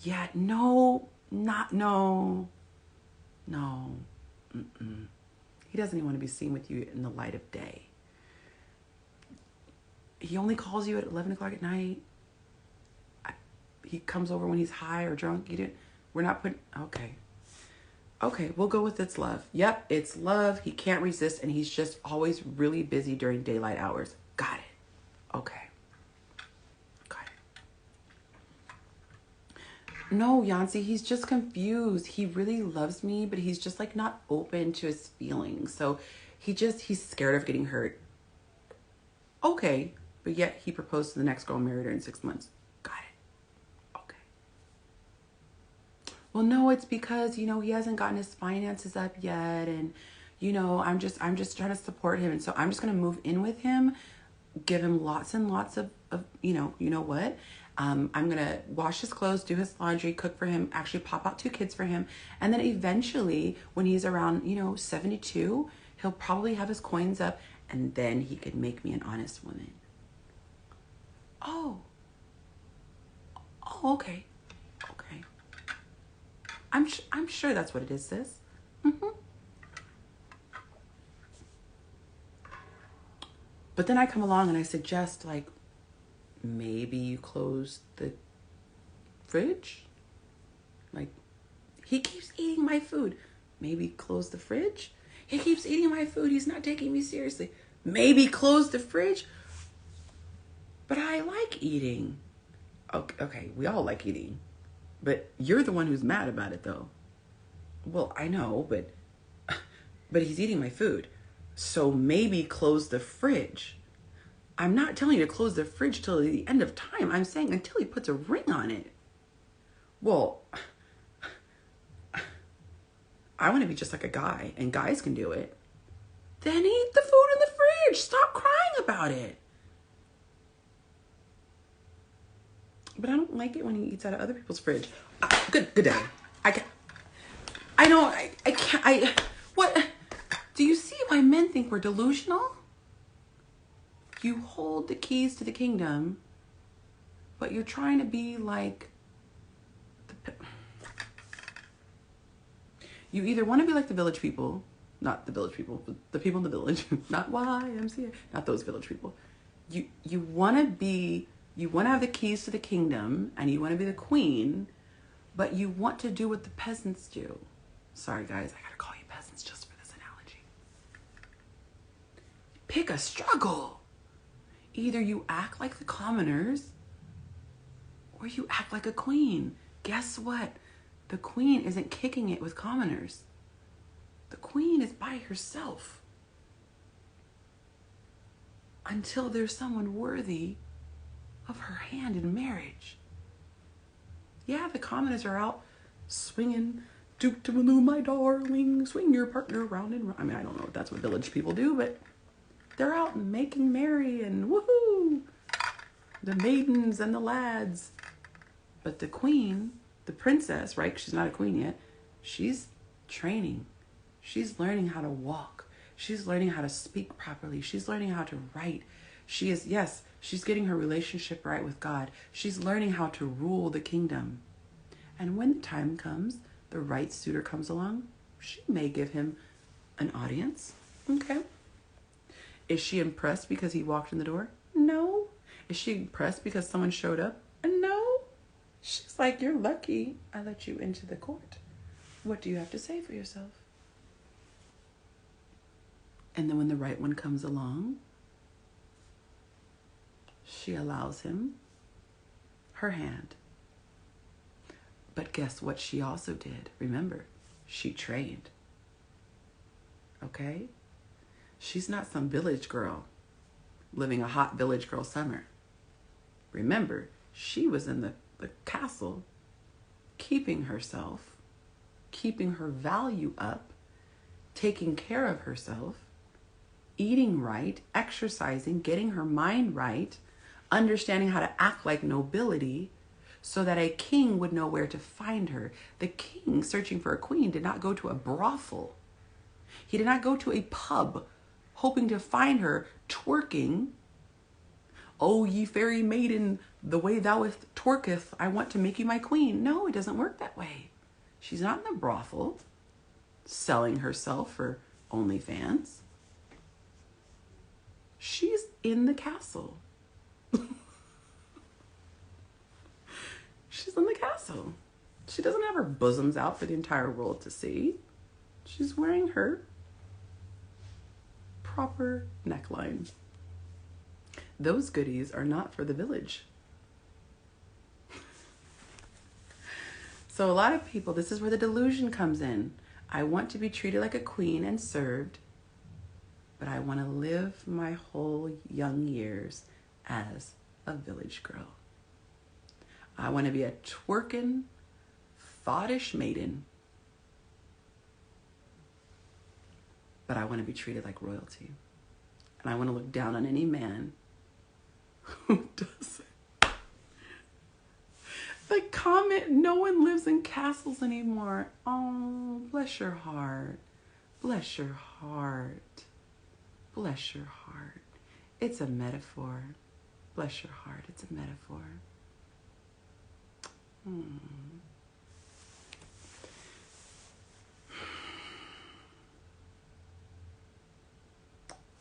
Yeah, no. No. Mm-mm. He doesn't even want to be seen with you in the light of day. He only calls you at 11 o'clock at night. He comes over when he's high or drunk. We're not putting, okay, we'll go with it's love. Yep, it's love. He can't resist, and he's just always really busy during daylight hours. Got it. Okay. No, Yancy, he's just confused. He really loves me, but he's just like not open to his feelings. So he's scared of getting hurt. Okay, but yet he proposed to the next girl, married her in 6 months. Got it. Okay. Well, no, it's because, he hasn't gotten his finances up yet. And, I'm just trying to support him. And so I'm just going to move in with him, give him lots and lots of you know what? I'm going to wash his clothes, do his laundry, cook for him, actually pop out 2 kids for him. And then eventually, when he's around, 72, he'll probably have his coins up, and then he could make me an honest woman. Oh, okay. I'm sure that's what it is, sis. Mm-hmm. But then I come along and I suggest, like, maybe you close the fridge. Like, he keeps eating my food. Maybe close the fridge. He keeps eating my food. He's not taking me seriously. Maybe close the fridge. But I like eating. Okay, we all like eating. But you're the one who's mad about it, though. Well, I know, but he's eating my food. So maybe close the fridge. I'm not telling you to close the fridge till the end of time. I'm saying until he puts a ring on it. Well, I want to be just like a guy, and guys can do it. Then eat the food in the fridge. Stop crying about it. But I don't like it when he eats out of other people's fridge. Good day. What? Do you see why men think we're delusional? You hold the keys to the kingdom, but you're trying to be like you either want to be like the village people, not the village people, but the people in the village, not YMCA, not those village people. You want to have the keys to the kingdom and you want to be the queen, but you want to do what the peasants do. Sorry guys, I gotta call you peasants just for this analogy. Pick a struggle. Either you act like the commoners or you act like a queen. Guess what? The queen isn't kicking it with commoners. The queen is by herself until there's someone worthy of her hand in marriage. Yeah, the commoners are out swinging, Duke to Maloo, my darling, swing your partner round and round. I mean, I don't know if that's what village people do, but they're out making merry and woohoo, the maidens and the lads. But the queen, the princess, right? She's not a queen yet. She's training. She's learning how to walk. She's learning how to speak properly. She's learning how to write. She's getting her relationship right with God. She's learning how to rule the kingdom. And when the time comes, the right suitor comes along, she may give him an audience. Okay. Is she impressed because he walked in the door? No. Is she impressed because someone showed up? No. She's like, you're lucky I let you into the court. What do you have to say for yourself? And then when the right one comes along, she allows him her hand. But guess what she also did? Remember, she trained. Okay? She's not some village girl living a hot village girl summer. Remember, she was in the castle keeping herself, keeping her value up, taking care of herself, eating right, exercising, getting her mind right, understanding how to act like nobility so that a king would know where to find her. The king searching for a queen did not go to a brothel. He did not go to a pub hoping to find her twerking. Oh, ye fairy maiden, the way thou twerketh, I want to make you my queen. No, it doesn't work that way. She's not in the brothel selling herself for OnlyFans. She's in the castle. She's in the castle. She doesn't have her bosoms out for the entire world to see. She's wearing her proper neckline. Those goodies are not for the village. So a lot of people, this is where the delusion comes in. I want to be treated like a queen and served, but I want to live my whole young years as a village girl. I want to be a twerking, thottish maiden, but I want to be treated like royalty. And I want to look down on any man who doesn't. The comment, no one lives in castles anymore. Oh, bless your heart. Bless your heart. Bless your heart. It's a metaphor. Bless your heart. It's a metaphor.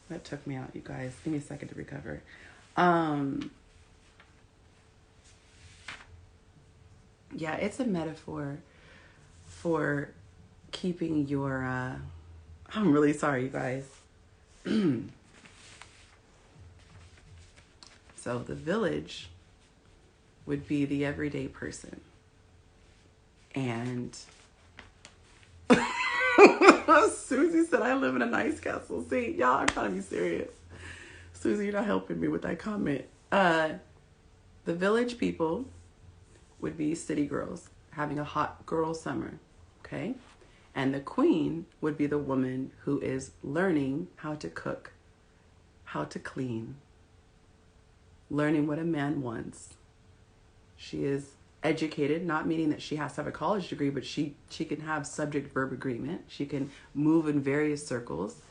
That took me out, you guys. Give me a second to recover. Yeah, it's a metaphor for keeping your, I'm really sorry, you guys. So the village would be the everyday person. And Susie said, I live in an ice castle. See, y'all are trying to be serious. Susie, you're not helping me with that comment. The village people would be city girls having a hot girl summer, okay? And the queen would be the woman who is learning how to cook, how to clean, learning what a man wants. She is educated, not meaning that she has to have a college degree, but she can have subject-verb agreement. She can move in various circles.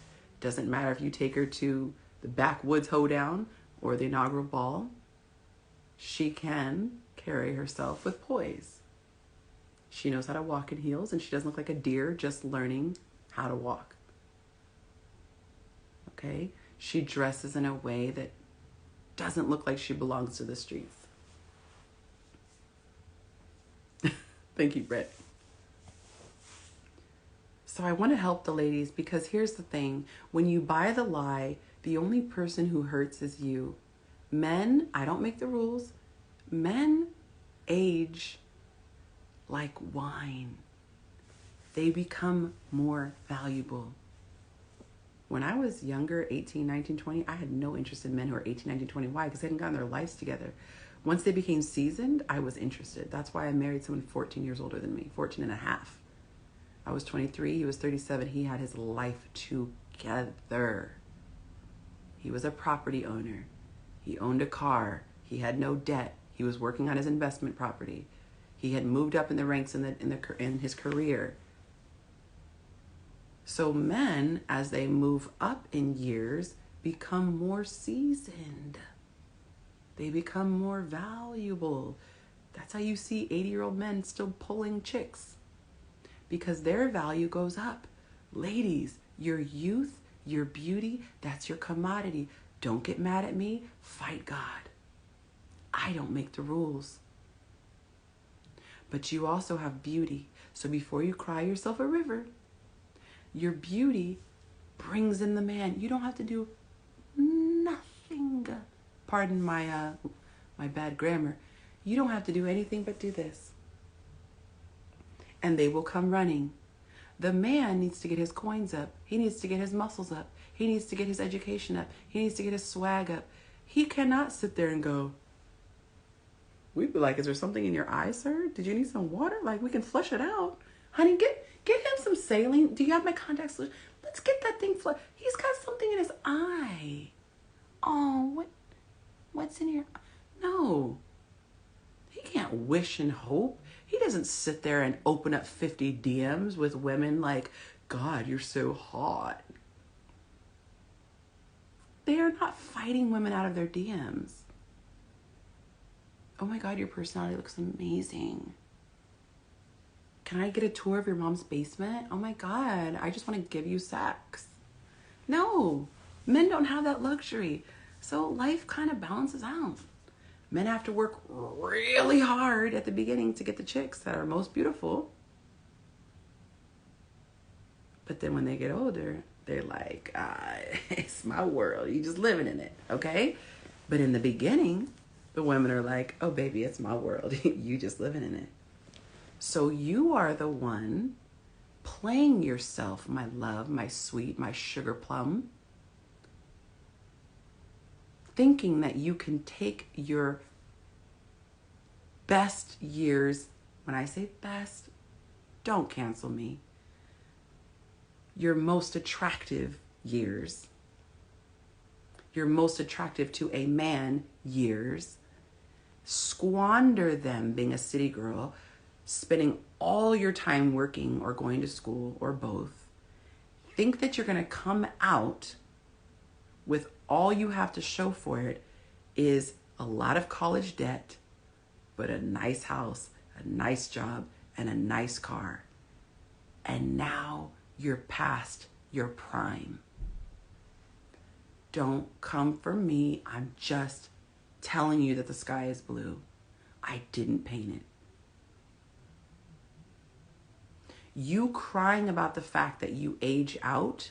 Doesn't matter if you take her to the backwoods hoedown or the inaugural ball. She can carry herself with poise. She knows how to walk in heels, and she doesn't look like a deer just learning how to walk. Okay? She dresses in a way that doesn't look like she belongs to the streets. Thank you, Brett. So I want to help the ladies, because here's the thing. When you buy the lie, the only person who hurts is you. Men, I don't make the rules. Men age like wine. They become more valuable. When I was younger, 18, 19, 20, I had no interest in men who are 18, 19, 20. Why? Because they hadn't gotten their lives together. Once they became seasoned, I was interested. That's why I married someone 14 years older than me, 14 and a half. I was 23, he was 37. He had his life together. He was a property owner. He owned a car. He had no debt. He was working on his investment property. He had moved up in the ranks in his career. So men, as they move up in years, become more seasoned. They become more valuable. That's how you see 80-year-old men still pulling chicks, because their value goes up. Ladies, your youth, your beauty, that's your commodity. Don't get mad at me. Fight God. I don't make the rules. But you also have beauty. So before you cry yourself a river, your beauty brings in the man. You don't have to do nothing. Pardon my bad grammar. You don't have to do anything but do this. And they will come running. The man needs to get his coins up. He needs to get his muscles up. He needs to get his education up. He needs to get his swag up. He cannot sit there and go, we'd be like, is there something in your eye, sir? Did you need some water? Like, we can flush it out. Honey, get him some saline. Do you have my contact solution? Let's get that thing flushed. He's got something in his eye. Oh, what's in your... No. He can't wish and hope. He doesn't sit there and open up 50 DMs with women like, God, you're so hot. They are not fighting women out of their DMs. Oh my God, your personality looks amazing. Can I get a tour of your mom's basement? Oh my God, I just want to give you sex. No, men don't have that luxury. So life kind of balances out. Men have to work really hard at the beginning to get the chicks that are most beautiful. But then when they get older, they're like, it's my world. You just living in it, okay? But in the beginning, the women are like, oh, baby, it's my world. You just living in it. So you are the one playing yourself, my love, my sweet, my sugar plum, thinking that you can take your best years, when I say best, don't cancel me, your most attractive years, your most attractive to a man years, squander them being a city girl, spending all your time working or going to school or both, think that you're going to come out with all you have to show for it is a lot of college debt, but a nice house, a nice job, and a nice car. And now you're past your prime. Don't come for me. I'm just telling you that the sky is blue. I didn't paint it. You crying about the fact that you age out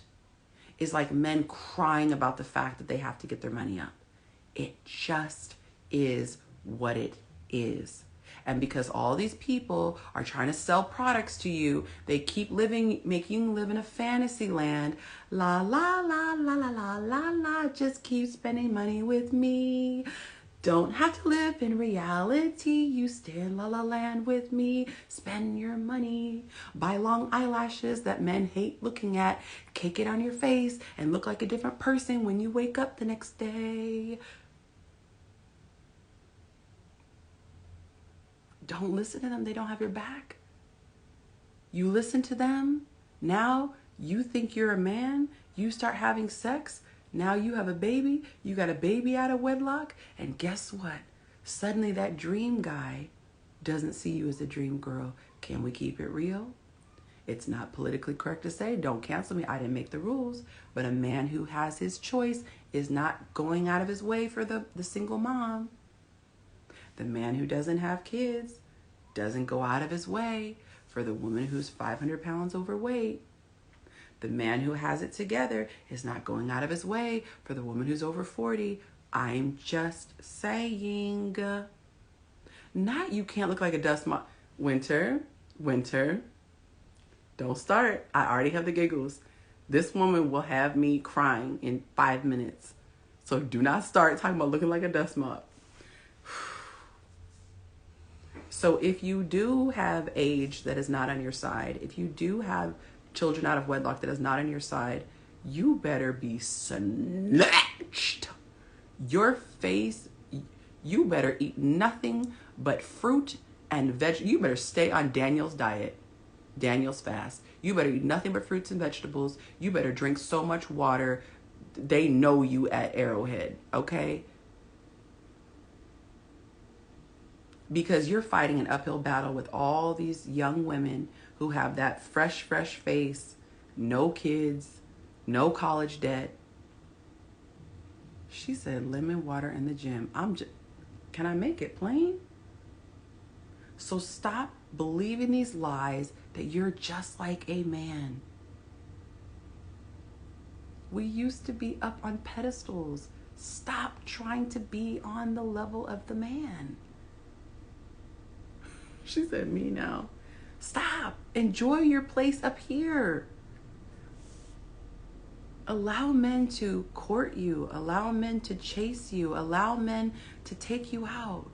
is like men crying about the fact that they have to get their money up. It just is what it is. And because all these people are trying to sell products to you, they keep making you live in a fantasy land. La, la, la, la, la, la, la, la, just keep spending money with me. Don't have to live in reality. You stay in La La Land with me. Spend your money. Buy long eyelashes that men hate looking at. Cake it on your face and look like a different person when you wake up the next day. Don't listen to them. They don't have your back. You listen to them. Now you think you're a man. You start having sex. Now you have a baby, you got a baby out of wedlock, and guess what? Suddenly that dream guy doesn't see you as a dream girl. Can we keep it real? It's not politically correct to say, don't cancel me, I didn't make the rules, but a man who has his choice is not going out of his way for the single mom. The man who doesn't have kids doesn't go out of his way for the woman who's 500 pounds overweight. The man who has it together is not going out of his way for the woman who's over 40. I'm just saying. Not you can't look like a dust moth. Winter. Don't start. I already have the giggles. This woman will have me crying in 5 minutes. So do not start talking about looking like a dust moth. So if you do have age that is not on your side, if you do have children out of wedlock that is not on your side, you better be snatched. Your face, you better eat nothing but fruit and veg. You better stay on Daniel's diet, Daniel's fast. You better eat nothing but fruits and vegetables. You better drink so much water. They know you at Arrowhead, okay? Because you're fighting an uphill battle with all these young women who have that fresh face, no kids, no college debt. She said lemon water in the gym. Can I make it plain? So stop believing these lies that you're just like a man. We used to be up on pedestals. Stop trying to be on the level of the man. She said, me now. Stop. Enjoy your place up here. Allow men to court you. Allow men to chase you. Allow men to take you out.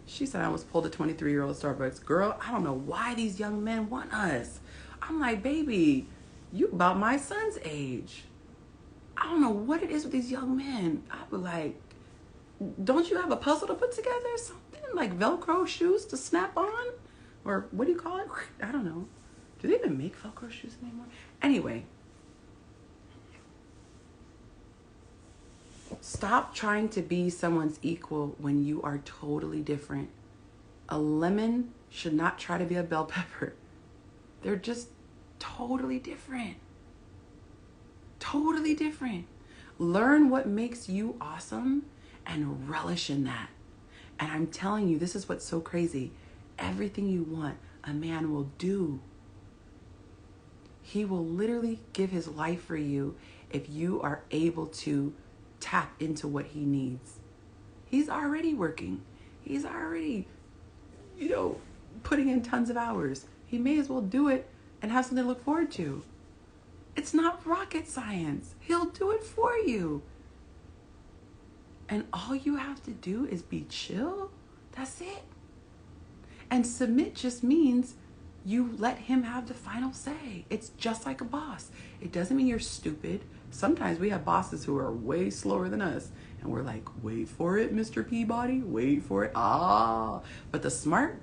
She said, I almost pulled a 23-year-old at Starbucks. Girl, I don't know why these young men want us. I'm like, baby, you about my son's age. I don't know what it is with these young men. I be like, don't you have a puzzle to put together? Something like Velcro shoes to snap on? Or what do you call it? I don't know. Do they even make Velcro shoes anymore? Anyway. Stop trying to be someone's equal when you are totally different. A lemon should not try to be a bell pepper. They're just totally different. Totally different. Learn what makes you awesome and relish in that. And I'm telling you, this is what's so crazy. Everything you want, a man will do. He will literally give his life for you if you are able to tap into what he needs. He's already working. He's already, putting in tons of hours. He may as well do it and have something to look forward to. It's not rocket science. He'll do it for you. And all you have to do is be chill. That's it. And submit just means you let him have the final say. It's just like a boss. It doesn't mean you're stupid. Sometimes we have bosses who are way slower than us. And we're like, wait for it, Mr. Peabody. Wait for it. But the smart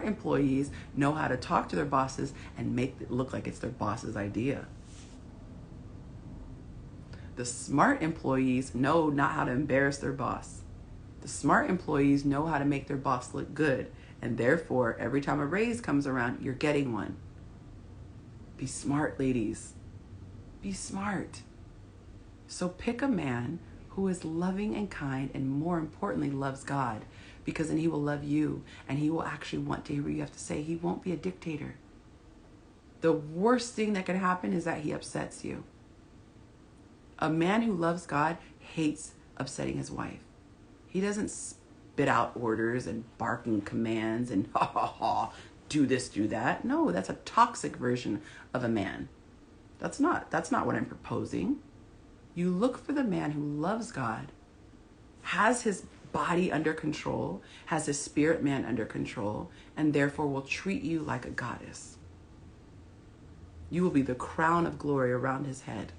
employees know how to talk to their bosses and make it look like it's their boss's idea. The smart employees know not how to embarrass their boss. The smart employees know how to make their boss look good. And therefore, every time a raise comes around, you're getting one. Be smart, ladies. Be smart. So pick a man who is loving and kind and more importantly, loves God. Because then he will love you and he will actually want to hear what you have to say. He won't be a dictator. The worst thing that can happen is that he upsets you. A man who loves God hates upsetting his wife. He doesn't spit out orders and barking commands and ha ha ha, do this, do that. No, that's a toxic version of a man. That's not what I'm proposing. You look for the man who loves God, has his body under control, has his spirit man under control, and therefore will treat you like a goddess. You will be the crown of glory around his head.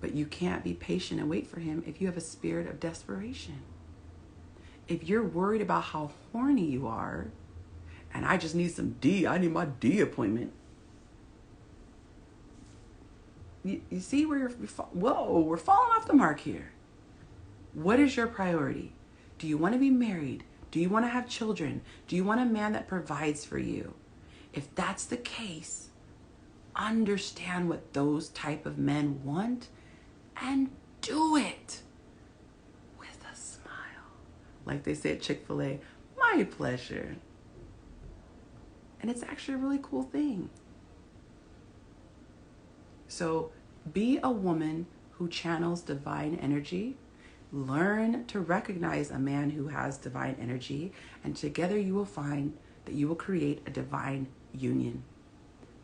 But you can't be patient and wait for him if you have a spirit of desperation. If you're worried about how horny you are, and I just need some D, I need my D appointment. You see where we're falling off the mark here. What is your priority? Do you want to be married? Do you want to have children? Do you want a man that provides for you? If that's the case, understand what those type of men want and do it with a smile. Like they say at Chick-fil-A, my pleasure. And it's actually a really cool thing. So be a woman who channels divine energy. Learn to recognize a man who has divine energy, and together you will find that you will create a divine union.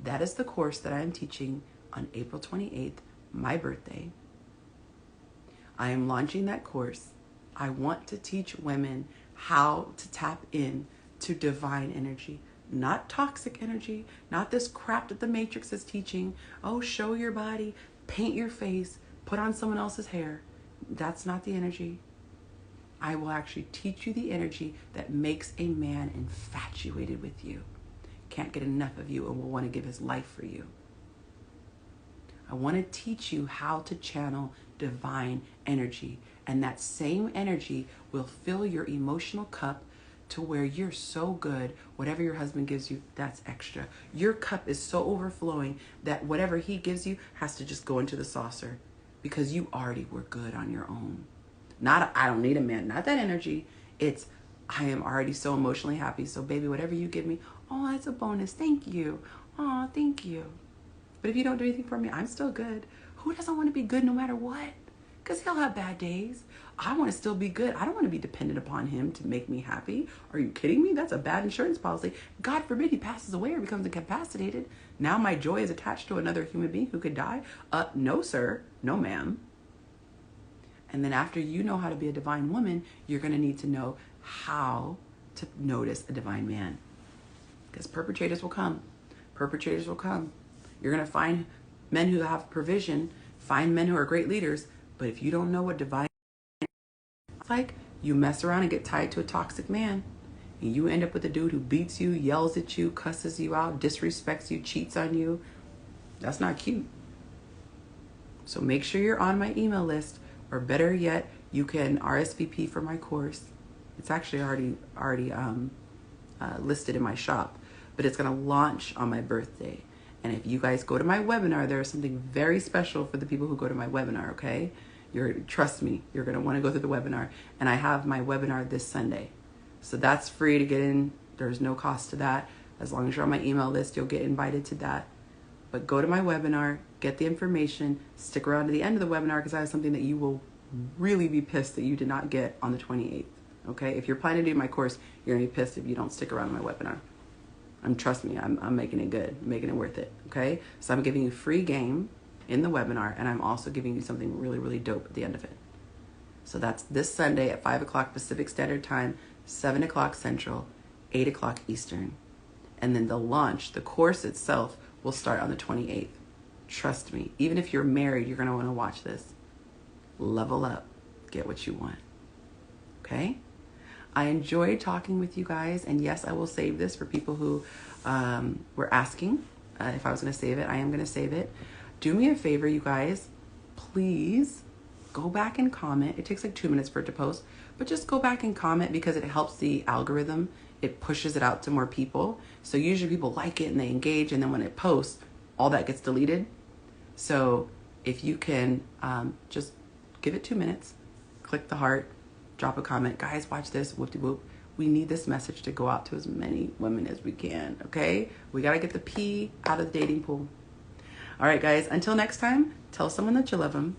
That is the course that I am teaching on April 28th, my birthday. I am launching that course. I want to teach women how to tap in to divine energy, not toxic energy, not this crap that the Matrix is teaching. Oh, show your body, paint your face, put on someone else's hair. That's not the energy. I will actually teach you the energy that makes a man infatuated with you, can't get enough of you, and will want to give his life for you. I want to teach you how to channel divine energy, and that same energy will fill your emotional cup to where you're so good, whatever your husband gives you, that's extra. Your cup is so overflowing that whatever he gives you has to just go into the saucer because you already were good on your own. Not, I don't need a man, not that energy. It's, I am already so emotionally happy. So baby, whatever you give me, oh, that's a bonus. Thank you. Oh, thank you. But if you don't do anything for me, I'm still good. Who doesn't want to be good no matter what? Because he'll have bad days. I want to still be good. I don't want to be dependent upon him to make me happy. Are you kidding me? That's a bad insurance policy. God forbid he passes away or becomes incapacitated. Now my joy is attached to another human being who could die. No, sir. No, ma'am. And then after you know how to be a divine woman, you're going to need to know how to notice a divine man. Because perpetrators will come. Perpetrators will come. You're going to find men who have provision, find men who are great leaders. But if you don't know what divine is like, you mess around and get tied to a toxic man. And you end up with a dude who beats you, yells at you, cusses you out, disrespects you, cheats on you. That's not cute. So make sure you're on my email list, or better yet, you can RSVP for my course. It's actually already listed in my shop, but it's going to launch on my birthday. And if you guys go to my webinar, there is something very special for the people who go to my webinar, okay? Trust me, you're going to want to go through the webinar. And I have my webinar this Sunday. So that's free to get in. There's no cost to that. As long as you're on my email list, you'll get invited to that. But go to my webinar, get the information, stick around to the end of the webinar because I have something that you will really be pissed that you did not get on the 28th, okay? If you're planning to do my course, you're going to be pissed if you don't stick around my webinar. Trust me, I'm making it good, making it worth it, okay? So I'm giving you free game in the webinar, and I'm also giving you something really, really dope at the end of it. So that's this Sunday at 5 o'clock Pacific Standard Time, 7 o'clock Central, 8 o'clock Eastern. And then the launch, the course itself, will start on the 28th. Trust me, even if you're married, you're going to want to watch this. Level up, get what you want, okay? I enjoyed talking with you guys, and yes, I will save this for people who were asking if I was going to save it. I am going to save it. Do me a favor, you guys. Please go back and comment. It takes like 2 minutes for it to post, but just go back and comment because it helps the algorithm. It pushes it out to more people. So usually people like it and they engage, and then when it posts, all that gets deleted. So if you can just give it 2 minutes, click the heart, drop a comment. Guys, watch this, whoop-de-whoop. We need this message to go out to as many women as we can, okay? We got to get the pee out of the dating pool. All right, guys, until next time, tell someone that you love them,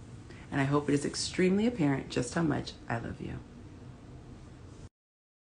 and I hope it is extremely apparent just how much I love you.